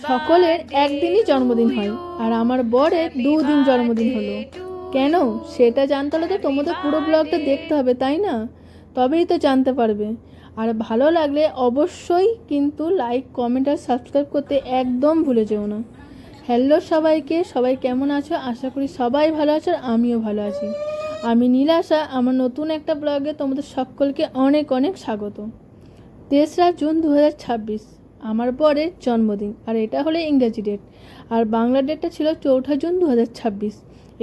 সকলের একদিনই জন্মদিন হয় আর আমার বরের 2 দিন জন্মদিন হলো। কেন সেটা জানতে হলে তো তোমাদের পুরো ব্লগটা দেখতে হবে, তাই না? তবেই তো জানতে পারবে। আর ভালো লাগলে অবশ্যই কিন্তু লাইক, কমেন্ট আর সাবস্ক্রাইব করতে একদম ভুলে যেও না। হ্যালো সবাইকে, সবাই কেমন আছো? আশা করি সবাই ভালো আছো আর আমিও ভালো আছি। আমি নীলাশা, আমার নতুন একটা ব্লগে তোমাদের সকলকে অনেক অনেক স্বাগত। 3রা জুন 2026 আমার বরের জন্মদিন, আর এটা হলো ইংরেজি ডেট, আর বাংলা ডেটটা ছিল 4ঠা জুন 2026।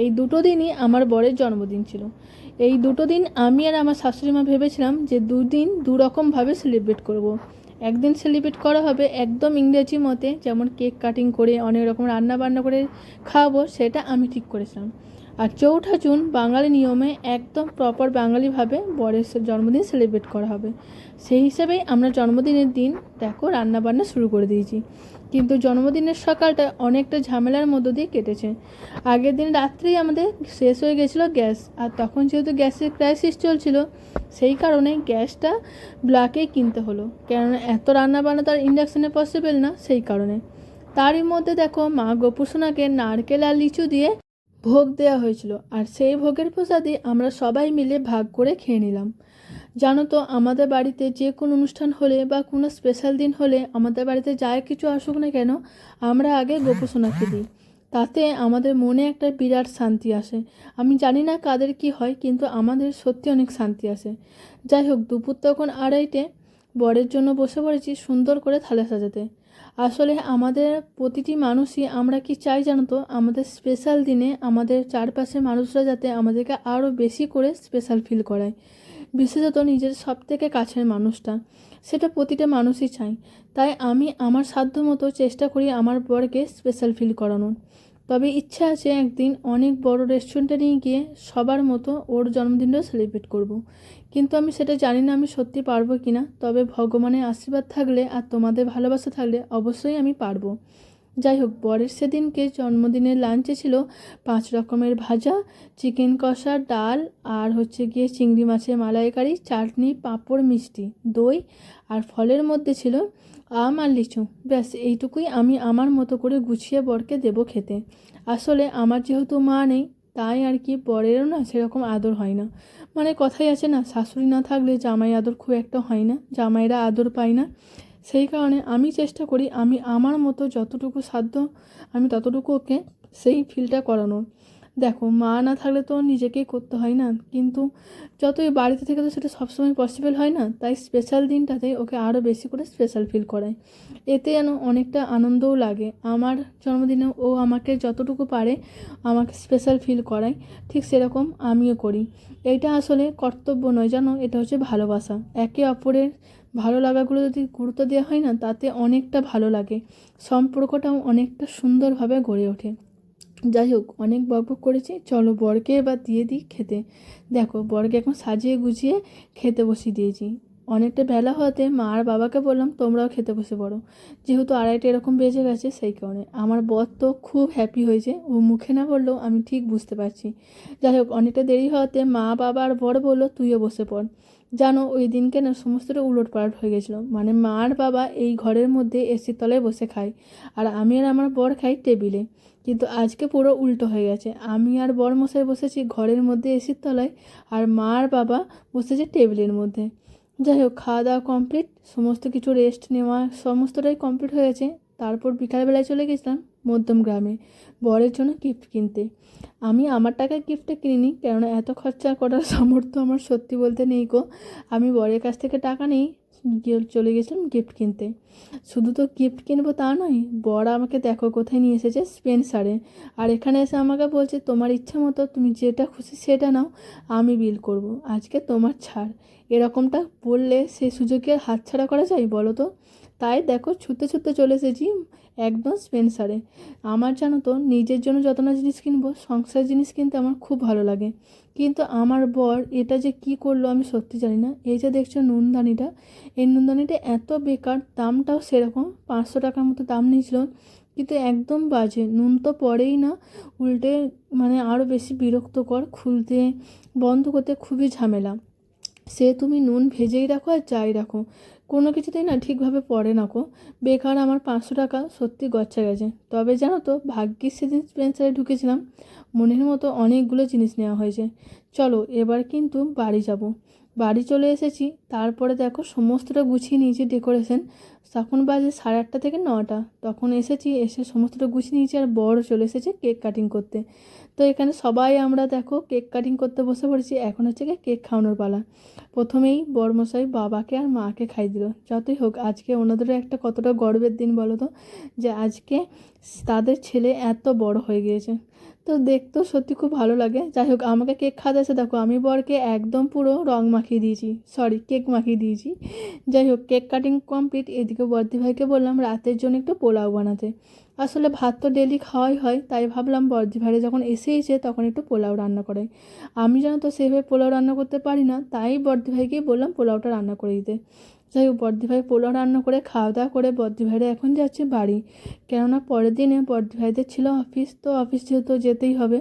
এই দুটো দিনই আমার বরের জন্মদিন ছিল। এই দুটো দিন আমি আর আমার শাশুড়ি মা ভেবেছিলাম যে দুদিন দুরকমভাবে সেলিব্রেট করব। একদিন সেলিব্রেট করা হবে একদম ইংরেজি মতে, যেমন কেক কাটিং করে অনেক রকম রান্না বান্না করে খাওয়াবো, সেটা আমি ঠিক করেছিলাম। আর 4ঠা জুন বাঙালি নিয়মে একদম প্রপার বাঙালিভাবে বরের জন্মদিন সেলিব্রেট করা হবে। সেই হিসাবেই আমরা জন্মদিনের দিন দেখো রান্নাবান্না শুরু করে দিয়েছি। কিন্তু জন্মদিনের সকালটা অনেকটা ঝামেলার মধ্য দিয়ে কেটেছে। আগের দিন রাত্রেই আমাদের শেষ হয়ে গেছিলো গ্যাস, আর তখন যেহেতু গ্যাসের ক্রাইসিস চলছিল, সেই কারণে গ্যাসটা ব্ল্যাকেই কিনতে হলো, কেননা এত রান্নাবান্না তো আর ইন্ডাকশানে পসিবল না। সেই কারণে তারই মধ্যে দেখো মা গোপুসোনাকে নারকেল আর লিচু দিয়ে ভোগ দেওয়া হয়েছিল, আর সেই ভোগের প্রসাদই আমরা সবাই মিলে ভাগ করে খেয়ে নিলাম। জানো তো, আমাদের বাড়িতে যে কোনো অনুষ্ঠান হলে বা কোনো স্পেশাল দিন হলে আমাদের বাড়িতে যাই কিছু আসুক না কেন, আমরা আগে গোপুসোনাকে দিই। তাতে আমাদের মনে একটা বিরাট শান্তি আসে। আমি জানি না কাদের কি হয়, কিন্তু আমাদের সত্যি অনেক শান্তি আসে। যাই হোক, দুপুর তখন 2:30, বরের জন্য বসে পড়েছি সুন্দর করে থালা সাজাতে। আসলে আমাদের প্রতিটি মানুষই আমরা কি চাই জানো তো, আমাদের স্পেশাল দিনে আমাদের চারপাশের মানুষরা যাতে আমাদেরকে আরও বেশি করে স্পেশাল ফিল করায়, বিশেষত নিজের সবথেকে কাছের মানুষটা, সেটা প্রতিটা মানুষই চায়। তাই আমি আমার সাধ্যমতো চেষ্টা করি আমার বরকে স্পেশাল ফিল করানোর। তবে ইচ্ছা আছে একদিন অনেক বড় রেস্টুরেন্টে নিয়ে গিয়ে সবার মতো ওর জন্মদিনটাও সেলিব্রেট করব। কিন্তু আমি সেটা জানি না আমি সত্যি পারবো কি না, তবে ভগবানের আশীর্বাদ থাকলে আর তোমাদের ভালোবাসা থাকলে অবশ্যই আমি পারবো। যাই হোক, বরের সেদিনকে জন্মদিনের লাঞ্চে ছিল 5 রকমের ভাজা, চিকেন কষা, ডাল, আর হচ্ছে গিয়ে চিংড়ি মাছের মালাইকারি, চাটনি, পাঁপড়, মিষ্টি, দই, আর ফলের মধ্যে ছিল আম আর লিচু। ব্যাস এইটুকুই আমি আমার মতো করে গুছিয়ে বরকে দেবো খেতে। আসলে আমার যেহেতু মা নেই, তাই আর কি বরেরও না সেরকম আদর হয় না। মানে কথাই আছে না, শাশুড়ি না থাকলে জামাই আদর খুব একটা হয় না, জামাইরা আদর পায় না। সেই কারণে আমি চেষ্টা করি আমি আমার মতো যতটুকু সাধ্য আমি ততটুকু ওকে সেই ফিলটা করানোর। দেখো, মা না থাকলে তো নিজেকেই করতে হয় না, কিন্তু যতই বাড়িতে থেকে তো সেটা সবসময় পসিবল হয় না, তাই স্পেশাল দিনটাতে ওকে আরও বেশি করে স্পেশাল ফিল করায়। এতে যেন অনেকটা আনন্দও লাগে। আমার জন্মদিনে ও আমাকে যতটুকু পারে আমাকে স্পেশাল ফিল করায়, ঠিক সেরকম আমিও করি। এইটা আসলে কর্তব্য নয়, জানো, এটা হচ্ছে ভালোবাসা। একে অপরের ভালো লাগাগুলো যদি গুরুত্ব দেওয়া হয় না, তাতে অনেকটা ভালো লাগে, সম্পর্কটাও অনেকটা সুন্দরভাবে গড়ে ওঠে। যাই হোক, অনেক বকবক করেছি, চলো বরকে এবার দিয়ে দিই খেতে। দেখো, বরকে এখন সাজিয়ে গুছিয়ে খেতে বসিয়ে দিয়েছি। অনেকটা বেলা হতে মা আর বাবাকে বললাম তোমরাও খেতে বসে পড়ো, যেহেতু 2:30 এরকম বেজে গেছে। সেই কারণে আমার বর তো খুব হ্যাপি হয়েছে, ও মুখে না বললেও আমি ঠিক বুঝতে পারছি। যাই হোক, অনেকটা দেরি হওয়াতে মা, বাবা আর বর বললো তুইও বসে পড়। জানো, ওই দিনকে না সমস্তটা উলটপালট হয়ে গেছিলো। মানে মা আর বাবা এই ঘরের মধ্যে এসির তলায় বসে খায়, আর আমি আর আমার বর খাই টেবিলে। কিন্তু আজকে পুরো উল্টো হয়ে গেছে, আমি আর বরমশাই বসেছি ঘরের মধ্যে এসির তলায়, আর মা আর বাবা বসেছে টেবিলের মধ্যে। যাই হোক, খাওয়া দাওয়া কমপ্লিট, সমস্ত কিছু রেস্ট নেওয়া সমস্তটাই কমপ্লিট হয়ে গেছে। তারপর বিকালবেলায় চলে গেছিলাম মধ্যম গ্রামে বরের জন্য গিফট কিনতে। আমি আমার টাকায় গিফটটা কিনিনি, কেননা এত খরচা করার সামর্থ্য আমার সত্যি বলতে নেই গো। আমি বরের কাছ থেকে টাকা নিই, চলে গেছিলাম গিফট কিনতে। শুধু তো গিফট কিনবো তা নয়, বর আমাকে দেখো কোথায় নিয়ে এসেছে, স্পেন্সারে। আর এখানে এসে আমাকে বলছে তোমার ইচ্ছা মতো তুমি যেটা খুশি সেটা নাও, আমি বিল করব, আজকে তোমার ছাড়। এরকমটা বললে সে সুযোগে হাতছাড়া করা যায় বলো তো? তাই দেখো, ছুটতে ছুটতে চলে এসেছি একদম স্পেন্সারে। আমার জানো তো, নিজের জন্য যত না জিনিস কিনবো, সংসার জিনিস কিনতে আমার খুব ভালো লাগে। কিন্তু আমার বর এটা যে কি করলো আমি সত্যি জানি না। এই যে দেখছো নুনদানিটা, এই নুনদানিটা এত বেকার, দামটাও সেরকম 500 টাকার মতো দাম নিয়েছিল, কিন্তু একদম বাজে, নুন তো পড়েই না, উল্টে মানে আরও বেশি বিরক্তকর, খুলতে বন্ধ করতে খুবই ঝামেলা। সে তুমি নুন ভেজেই রাখো আর যাই রাখো, কোনো কিছুতেই না ঠিকভাবে পড়ে না কো। বেকার আমার 500 টাকা সত্যি গচ্ছা গেছে। তবে জানো তো, ভাগ্যিস সেদিন স্পেন্সারে ঢুকেছিলাম, মনের মতো অনেকগুলো জিনিস নেওয়া হয়েছে। চলো এবার কিন্তু বাড়ি যাব। বাড়ি চলে এসেছি, তারপরে দেখো সমস্তটা গুছিয়ে নিয়েছি ডেকোরেশন। তখন বাজে 8:30 থেকে 9টা। তখন এসেছি, এসে সমস্তটা গুছিয়ে নিয়েছি আর বড় চলে এসেছে কেক কাটিং করতে। তো এখানে সবাই আমরা দেখো কেক কাটিং করতে বসে পড়েছি। এখন হচ্ছে গিয়ে কেক খাওয়ানোর পালা। প্রথমেই বড়মশাই বাবাকে আর মাকে খাই দিল। যতই হোক আজকে ওনাদেরও একটা কতটা গর্বের দিন বলো তো, যে আজকে তাদের ছেলে এত বড় হয়ে গিয়েছে। তো দেখতেও সত্যি খুব ভালো লাগে। যাই হোক, আমাকে কেক খাওয়াতে এসে দেখো আমি বরকে একদম পুরো রং মাখিয়ে দিয়েছি, সরি কেক মাখিয়ে দিয়েছি। যাই হোক, কেক কাটিং কমপ্লিট। এদিকে বর্দি ভাইকে বললাম রাতের জন্য একটু পোলাও বানাতে। আসলে ভাত তো ডেলি খাওয়াই হয়, তাই ভাবলাম বর্দি ভাইরে যখন এসেইছে তখন একটু পোলাও রান্না করে। আমি জানো তো সেভাবে পোলাও রান্না করতে পারি না, তাই বর্দি ভাইকেই বললাম পোলাওটা রান্না করে দিতে। যাই হোক, বর্দি ভাই পোলাও রান্না করে খাওয়া দাওয়া করে বর্দি ভাইরা এখন যাচ্ছে বাড়ি। কেননা পরের দিনে বর্দি ভাইদের ছিল অফিস, তো অফিস যেহেতু যেতেই হবে,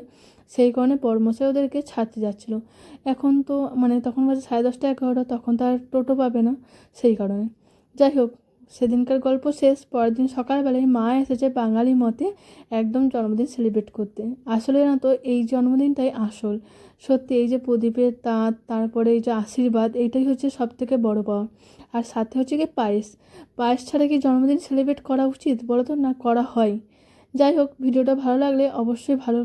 সেই কারণে বড়মশাই ওদেরকে ছাড়তে যাচ্ছিলো। এখন তো মানে তখন বাজে 10:30 11টা, তখন তো আর টোটো পাবে না, সেই কারণে। যাই হোক, সেদিনকার গল্প শেষ। পরের দিন সকালবেলায় মা এসেছে বাঙালি মতে একদম জন্মদিন সেলিব্রেট করতে। আসলে না তো এই জন্মদিনটাই আসল। সত্যি এই যে প্রদীপের তাঁত, তারপরে এই যে আশীর্বাদ, এইটাই হচ্ছে সব থেকে বড় পাওয়া। আর সাথে হচ্ছে কি পায়েস। পায়েস ছাড়া কি জন্মদিন সেলিব্রেট করা উচিত বলো তো? না করা হয়। যাই হোক, ভিডিওটা ভালো লাগলে অবশ্যই ভালো